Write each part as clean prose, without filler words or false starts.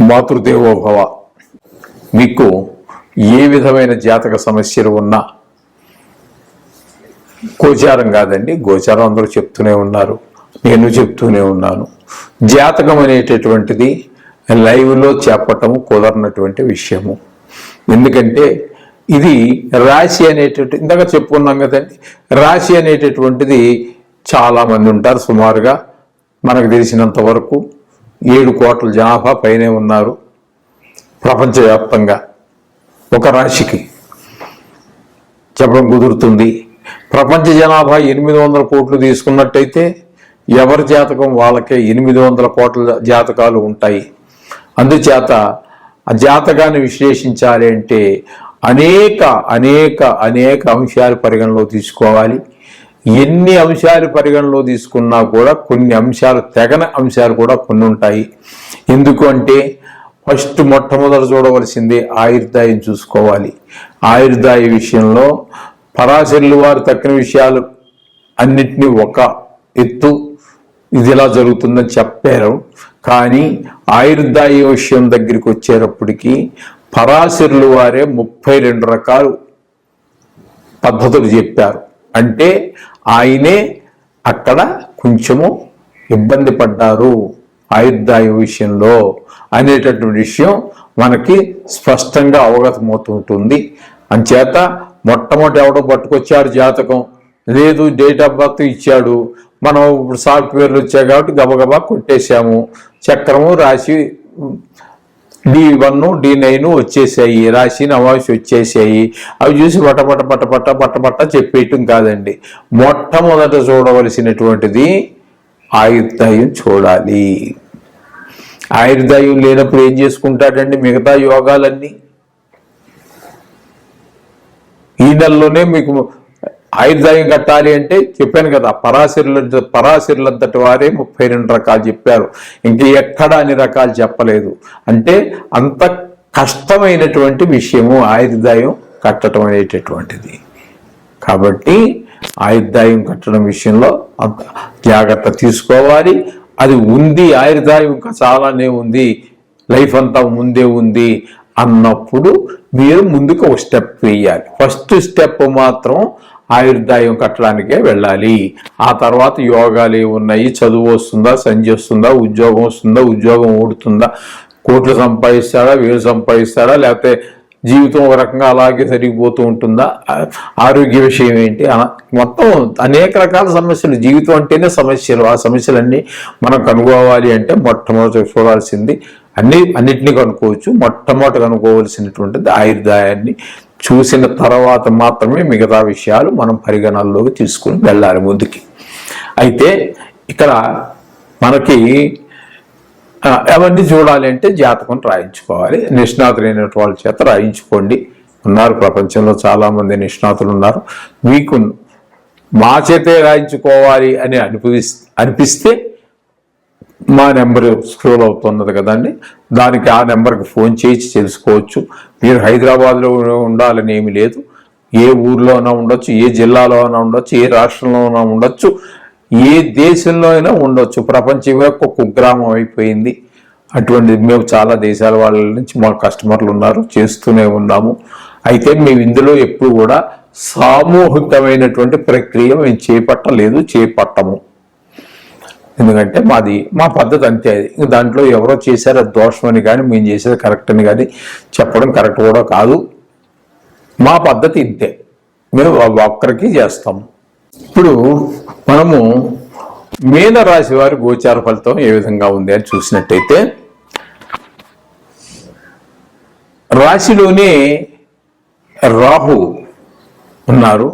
మాతృదేవోభవ. మీకు ఏ విధమైన జాతక సమస్యలు ఉన్నా, గోచారం కాదండి, గోచారం అందరూ చెప్తూనే ఉన్నారు, నేను చెప్తూనే ఉన్నాను. జాతకం అనేటటువంటిది లైవ్లో చెప్పటము కుదరనటువంటి విషయము. ఎందుకంటే ఇది రాశి అనేటటువంటి, ఇందాక చెప్పుకున్నాం కదండి, రాశి అనేటటువంటిది చాలామంది ఉంటారు. సుమారుగా మనకు తెలిసినంత వరకు 7 కోట్ల జనాభా పైనే ఉన్నారు ప్రపంచవ్యాప్తంగా. ఒక రాశికి చెప్పడం కుదురుతుంది. ప్రపంచ జనాభా 800 కోట్లు తీసుకున్నట్టయితే ఎవరి జాతకం వాళ్ళకే 800 కోట్ల జాతకాలు ఉంటాయి. అందుచేత ఆ జాతకాన్ని విశ్లేషించాలి అంటే అనేక అనేక అనేక అంశాలు పరిగణలో తీసుకోవాలి. ఎన్ని అంశాలు పరిగణలో తీసుకున్నా కూడా కొన్ని అంశాలు, తెగని అంశాలు కూడా కొన్ని ఉంటాయి. ఎందుకు అంటే ఫస్ట్ మొట్టమొదట చూడవలసింది ఆయుర్దాయం చూసుకోవాలి. ఆయుర్దాయ విషయంలో పరాశరులు వారు తక్కిన విషయాలు అన్నిటినీ ఒక ఎత్తు, ఇది ఇలా జరుగుతుందని చెప్పారు. కానీ ఆయుర్దాయ విషయం దగ్గరికి వచ్చేటప్పటికి పరాశరులు వారే 32 రకాలు పద్ధతులు చెప్పారు. అంటే ఆయనే అక్కడ కొంచెము ఇబ్బంది పడ్డారు ఆయుర్దాయ విషయంలో అనేటటువంటి విషయం మనకి స్పష్టంగా అవగతమవుతుంటుంది. అంచేత మొట్టమొదటి ఎవడో పట్టుకొచ్చాడు జాతకం, లేదు డేట్ ఆఫ్ బర్త్ ఇచ్చాడు, మనం ఇప్పుడు సాఫ్ట్వేర్లు వచ్చాయి కాబట్టి గబగబా కొట్టేశాము, చక్రము రాశి D1 D9 వచ్చేసాయి, రాశి నవాసి వచ్చేసాయి, అవి చూసి పట్ట చెప్పేయటం కాదండి. మొట్టమొదట చూడవలసినటువంటిది ఆయుర్దాయం చూడాలి. ఆయుర్దాయం లేనప్పుడు ఏం చేసుకుంటాడండి మిగతా యోగాలన్నీ? ఈ నెలలోనే మీకు ఆయుర్దాయం కట్టాలి అంటే చెప్పాను కదా, పరాశరులంతటి వారే 32 రకాలు చెప్పారు. ఇంక ఎక్కడ అన్ని రకాలు చెప్పలేదు. అంటే అంత కష్టమైనటువంటి విషయము ఆయుర్దాయం కట్టడం అనేటటువంటిది. కాబట్టి ఆయుర్దాయం కట్టడం విషయంలో అంత జాగ్రత్త తీసుకోవాలి. అది ఉంది, ఆయుర్దాయం ఇంకా చాలానే ఉంది, లైఫ్ అంతా ముందే ఉంది అన్నప్పుడు మీరు ముందుకు ఒక స్టెప్ వేయాలి. ఫస్ట్ స్టెప్ మాత్రం ఆయుర్దాయం కట్టడానికే వెళ్ళాలి. ఆ తర్వాత యోగాలు ఏమున్నాయి, చదువు వస్తుందా, సంధ్య వస్తుందా, ఉద్యోగం వస్తుందా, ఉద్యోగం ఊడుతుందా, కోట్లు సంపాదిస్తాడా, వేలు సంపాదిస్తాడా, లేకపోతే జీవితం ఒక రకంగా అలాగే సరిగిపోతూ ఉంటుందా, ఆరోగ్య విషయం ఏంటి, మొత్తం అనేక రకాల సమస్యలు. జీవితం అంటేనే సమస్యలు. ఆ సమస్యలన్నీ మనం కనుక్కోవాలి అంటే మొట్టమొదటి చూడాల్సింది, అన్నిటినీ కనుక్కోవచ్చు, మొట్టమొదటి కనుక్కోవలసినటువంటిది ఆయుర్దాయాన్ని చూసిన తర్వాత మాత్రమే మిగతా విషయాలు మనం పరిగణనలోకి తీసుకుని వెళ్ళాలి ముందుకి. అయితే ఇక్కడ మనకి అవన్నీ చూడాలి అంటే జాతకం రాయించుకోవాలి. నిష్ణాతులైన వాళ్ళ చేత రాయించుకోండి. ఉన్నారు ప్రపంచంలో చాలామంది నిష్ణాతులు ఉన్నారు. మీకు మా చేతే రాయించుకోవాలి అని అనిపిస్తే మా నెంబర్ స్క్రోల్ అవుతున్నది కదండి, దానికి ఆ నెంబర్కి ఫోన్ చేసి తెలుసుకోవచ్చు. మీరు హైదరాబాద్లో ఉండాలని ఏమి లేదు, ఏ ఊర్లోనైనా ఉండొచ్చు, ఏ జిల్లాలో అయినా ఉండొచ్చు, ఏ రాష్ట్రంలో ఉండొచ్చు, ఏ దేశంలో అయినా ఉండొచ్చు. ప్రపంచమే ఒక కుగ్రామం అయిపోయింది. అటువంటి మేము చాలా దేశాల వాళ్ళ నుంచి మా కస్టమర్లు ఉన్నారు, చేస్తూనే ఉన్నాము. అయితే మేము ఇందులో ఎప్పుడు కూడా సామూహికమైనటువంటి ప్రక్రియ మేము చేపట్టము. ఎందుకంటే మా పద్ధతి అంతే. దాంట్లో ఎవరో చేశారు అది దోషం అని కానీ, మేము చేసేది కరెక్ట్ అని కానీ చెప్పడం కరెక్ట్ కూడా కాదు. మా పద్ధతి ఇంతే, మేము ఒక్కరికి చేస్తాము. ఇప్పుడు మనము మీనరాశి వారి గోచార ఫలితం ఏ విధంగా ఉంది అని చూసినట్టయితే, రాశిలోనే రాహు ఉన్నారు.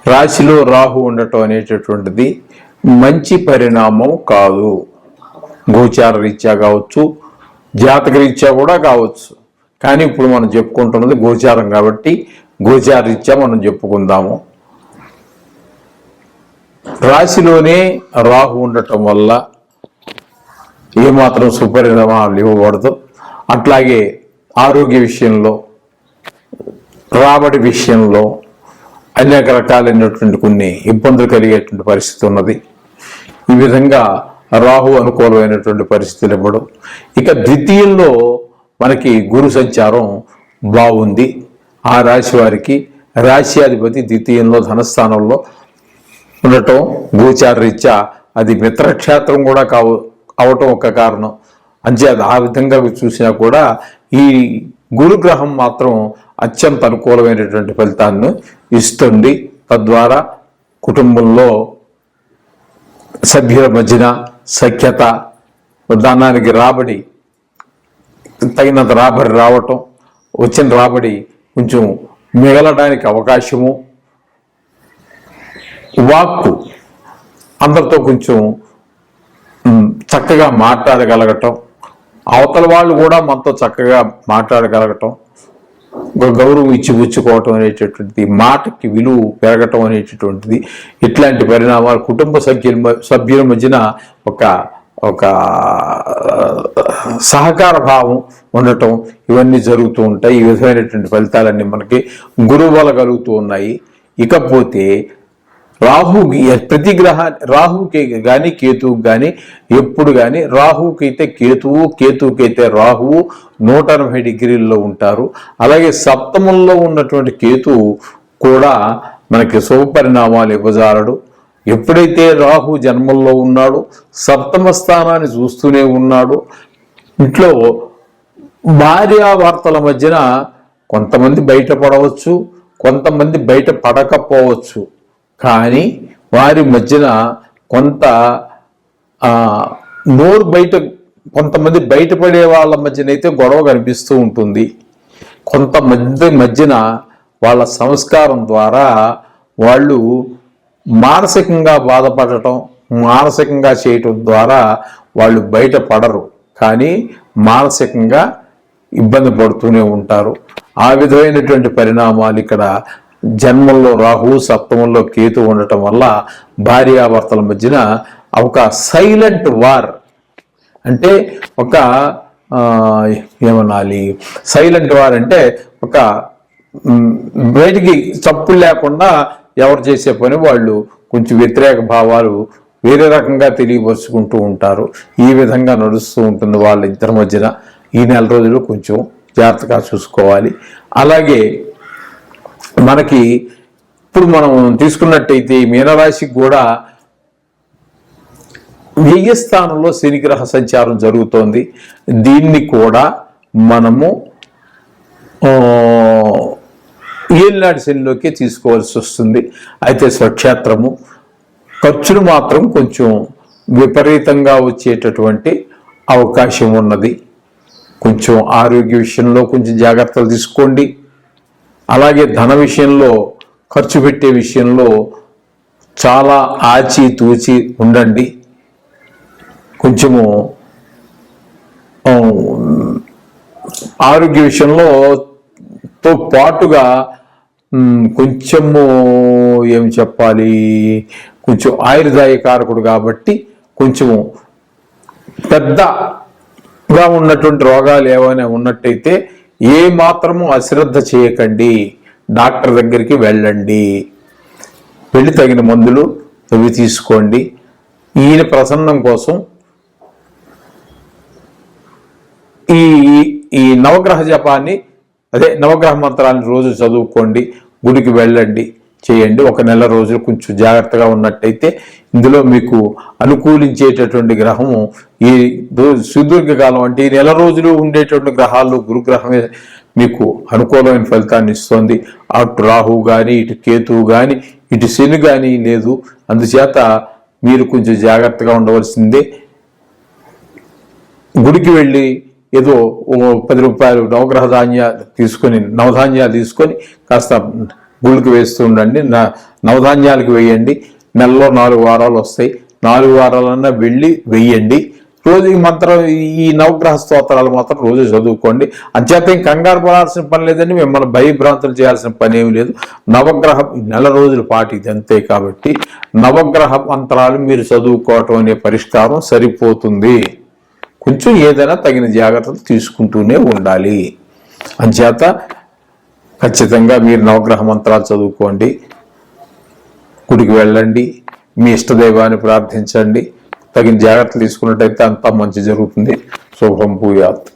రాశిలో రాహు ఉండటం అనేటటువంటిది మంచి పరిణామం కాదు. గోచార రీత్యా కావచ్చు, జాతక రీత్యా కూడా కావచ్చు. కానీ ఇప్పుడు మనం చెప్పుకుంటున్నది గోచారం కాబట్టి గోచార రీత్యా మనం చెప్పుకుందాము. రాశిలోనే రాహు ఉండటం వల్ల ఏమాత్రం సుపరిణామాలు ఇవ్వకూడదు. అట్లాగే ఆరోగ్య విషయంలో, రాబడి విషయంలో అనేక రకాలైనటువంటి కొన్ని ఇబ్బందులు కలిగేటువంటి పరిస్థితి ఉన్నది. ఈ విధంగా రాహు అనుకూలమైనటువంటి పరిస్థితులు ఇవ్వడం. ఇక ద్వితీయంలో మనకి గురు సంచారం బాగుంది. ఆ రాశి వారికి రాశ్యాధిపతి ద్వితీయంలో ధనస్థానంలో ఉండటం గోచార రీత్యా అది మిత్రక్షేత్రం కూడా అవటం ఒక కారణం. అంచేది ఆ విధంగా చూసినా కూడా ఈ గురుగ్రహం మాత్రం అత్యంత అనుకూలమైనటువంటి ఫలితాన్ని ఇస్తుంది. తద్వారా కుటుంబంలో సభ్యుల మధ్యన సఖ్యత, ధనానికి రాబడి, తగినంత రాబడి రావటం, వచ్చిన రాబడి కొంచెం మిగలడానికి అవకాశము, వాక్కు అందరితో కొంచెం చక్కగా మాట్లాడగలగటం, అవతల వాళ్ళు కూడా మనతో చక్కగా మాట్లాడగలగటం, గౌరవం ఇచ్చి పుచ్చుకోవటం అనేటటువంటిది, మాటకి విలువ పెరగటం అనేటటువంటిది, ఇట్లాంటి పరిణామాలు కుటుంబ సభ్యుల మధ్యన ఒక సహకార భావం ఉండటం ఇవన్నీ జరుగుతూ ఉంటాయి. ఈ విధమైనటువంటి ఫలితాలన్నీ మనకి గురువు వల్ల కలుగుతూ ఉన్నాయి. ఇకపోతే రాహుకి ప్రతి రాహుకి కానీ కేతువుకి కానీ ఎప్పుడు కానీ రాహుకి అయితే కేతువుకి అయితే రాహువు 180 డిగ్రీల్లో ఉంటారు. అలాగే సప్తమంలో ఉన్నటువంటి కేతువు కూడా మనకి శుభపరిణామాలు ఇవ్వజాలడు. ఎప్పుడైతే రాహు జన్మల్లో ఉన్నాడు, సప్తమ స్థానాన్ని చూస్తూనే ఉన్నాడు, ఇంట్లో భార్యాభర్తల మధ్యన కొంతమంది బయటపడవచ్చు, కొంతమంది బయట పడకపోవచ్చు. కానీ వారి మధ్యన కొంత నోరు బయట, కొంతమంది బయటపడే వాళ్ళ మధ్యనైతే గొడవ కనిపిస్తూ ఉంటుంది. కొంతమంది మధ్యన వాళ్ళ సంస్కారం ద్వారా వాళ్ళు మానసికంగా బాధపడటం, మానసికంగా చేయటం ద్వారా వాళ్ళు బయటపడరు, కానీ మానసికంగా ఇబ్బంది పడుతూనే ఉంటారు. ఆ విధమైనటువంటి పరిణామాలు ఇక్కడ జన్మంలో రాహు, సప్తమంలో కేతు ఉండటం వల్ల భార్యాభర్తల మధ్యన ఒక సైలెంట్ వార్, అంటే ఒక ఏమనాలి, సైలెంట్ వార్ అంటే ఒక బయటికి చప్పులు లేకుండా ఎవరు చేసే పని వాళ్ళు కొంచెం వ్యతిరేక భావాలు వేరే రకంగా తెలియపరుచుకుంటూ ఉంటారు. ఈ విధంగా నడుస్తూ ఉంటుంది వాళ్ళ ఇద్దరి మధ్యన. ఈ నెల రోజులు కొంచెం జాగ్రత్తగా చూసుకోవాలి. అలాగే మనకి ఇప్పుడు మనం తీసుకున్నట్టయితే ఈ మీనరాశికి కూడా 10వ స్థానంలో శనిగ్రహ సంచారం జరుగుతోంది. దీన్ని కూడా మనము ఏలినాటి శనిలోకి తీసుకోవాల్సి వస్తుంది. అయితే స్వక్షేత్రము ఖర్చులు మాత్రం కొంచెం విపరీతంగా వచ్చేటటువంటి అవకాశం ఉన్నది. కొంచెం ఆరోగ్య విషయంలో కొంచెం జాగ్రత్తలు తీసుకోండి. అలాగే ధన విషయంలో, ఖర్చు పెట్టే విషయంలో చాలా ఆచితూచి ఉండండి. కొంచెము ఆరోగ్య విషయంలో తో పాటుగా కొంచెము ఏమి చెప్పాలి, కొంచెం ఆయుర్దాయకారకుడు కాబట్టి కొంచెము పెద్దగా ఉన్నటువంటి రోగాలు ఏమైనా ఉన్నట్టయితే ఏ మాత్రము అశ్రద్ధ చేయకండి, డాక్టర్ దగ్గరికి వెళ్ళండి, వెళ్ళి తగిన మందులు అవి తీసుకోండి. ఈయన ప్రసన్నం కోసం ఈ నవగ్రహ జపాన్ని, అదే నవగ్రహ మంత్రాన్ని రోజు చదువుకోండి, గుడికి వెళ్ళండి, చేయండి. ఒక నెల రోజులు కొంచెం జాగ్రత్తగా ఉన్నట్టయితే ఇందులో మీకు అనుకూలించేటటువంటి గ్రహము ఈ సుదీర్ఘకాలం అంటే ఈ నెల రోజులు ఉండేటువంటి గ్రహాల్లో గురుగ్రహమే మీకు అనుకూలమైన ఫలితాన్ని ఇస్తుంది. అటు రాహువు కానీ, ఇటు కేతువు కానీ, ఇటు శని కానీ లేదు. అందుచేత మీరు కొంచెం జాగ్రత్తగా ఉండవలసిందే. గుడికి వెళ్ళి ఏదో 10 రూపాయలు నవగ్రహ నవధాన్యాలు తీసుకొని కాస్త గుళ్ళకి వేస్తూ ఉండండి. నవధాన్యాలకు వేయండి. నెలలో 4 వారాలు వస్తాయి, 4 వారాలన్నా వెళ్ళి వేయండి. రోజు ఈ మంత్రం, ఈ నవగ్రహ స్తోత్రాలు మాత్రం రోజు చదువుకోండి. అంచేత ఏం కంగారు పడాల్సిన పని లేదండి, మిమ్మల్ని భయభ్రాంతులు చేయాల్సిన పని ఏమి లేదు. నవగ్రహం నెల రోజుల పాటు ఇది అంతే. కాబట్టి నవగ్రహ మంత్రాలు మీరు చదువుకోవటం అనే పరిష్కారం సరిపోతుంది. కొంచెం ఏదైనా తగిన జాగ్రత్తలు తీసుకుంటూనే ఉండాలి. అంచేత ఖచ్చితంగా మీరు నవగ్రహ మంత్రాలు చదువుకోండి, గుడికి వెళ్ళండి, మీ ఇష్టదైవాన్ని ప్రార్థించండి, తగిన జాగ్రత్తలు తీసుకున్నట్టయితే అంతా మంచి జరుగుతుంది. శుభం భూయాత్.